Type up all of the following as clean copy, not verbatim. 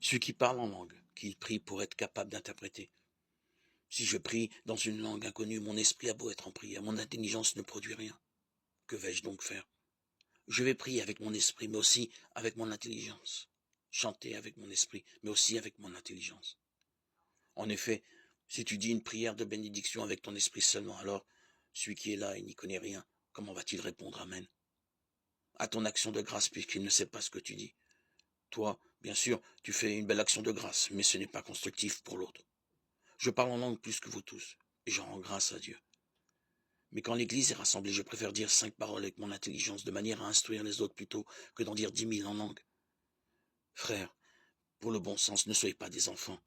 Celui qui parle en langue, qui prie pour être capable d'interpréter. Si je prie dans une langue inconnue, mon esprit a beau être en prière, mon intelligence ne produit rien. Que vais-je donc faire? Je vais prier avec mon esprit, mais aussi avec mon intelligence. Chanter avec mon esprit, mais aussi avec mon intelligence. En effet, si tu dis une prière de bénédiction avec ton esprit seulement, alors celui qui est là et n'y connaît rien, comment va-t-il répondre Amen à ton action de grâce puisqu'il ne sait pas ce que tu dis? Toi, bien sûr, tu fais une belle action de grâce, mais ce n'est pas constructif pour l'autre. Je parle en langue plus que vous tous, et j'en rends grâce à Dieu. Mais quand l'église est rassemblée, je préfère dire 5 paroles avec mon intelligence, de manière à instruire les autres plutôt que d'en dire 10 000 en langue. Frères, pour le bon sens, ne soyez pas des enfants.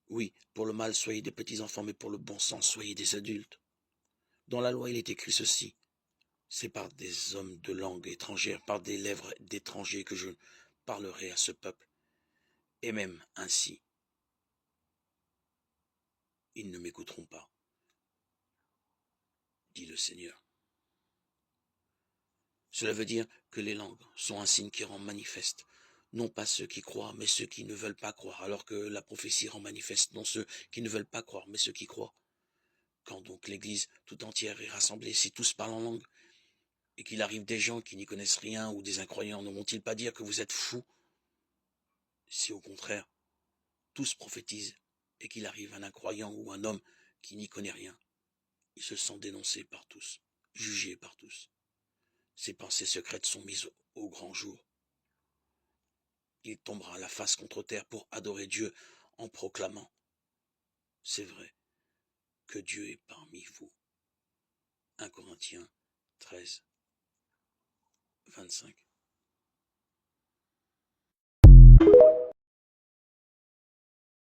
Oui, pour le mal, soyez des petits enfants, mais pour le bon sens, soyez des adultes. Dans la loi, il est écrit ceci. C'est par des hommes de langue étrangère, par des lèvres d'étrangers que je parlerai à ce peuple. Et même ainsi, ils ne m'écouteront pas, dit le Seigneur. Cela veut dire que les langues sont un signe qui rend manifeste, non pas ceux qui croient, mais ceux qui ne veulent pas croire, alors que la prophétie rend manifeste non ceux qui ne veulent pas croire, mais ceux qui croient. Quand donc l'Église tout entière est rassemblée, si tous parlent en langue, et qu'il arrive des gens qui n'y connaissent rien ou des incroyants, ne vont-ils pas dire que vous êtes fous? Si au contraire, tous prophétisent, et qu'il arrive un incroyant ou un homme qui n'y connaît rien, ils se sent dénoncés par tous, jugés par tous. Ses pensées secrètes sont mises au grand jour. Il tombera la face contre terre pour adorer Dieu en proclamant: c'est vrai que Dieu est parmi vous. 1 Corinthiens 13, 25.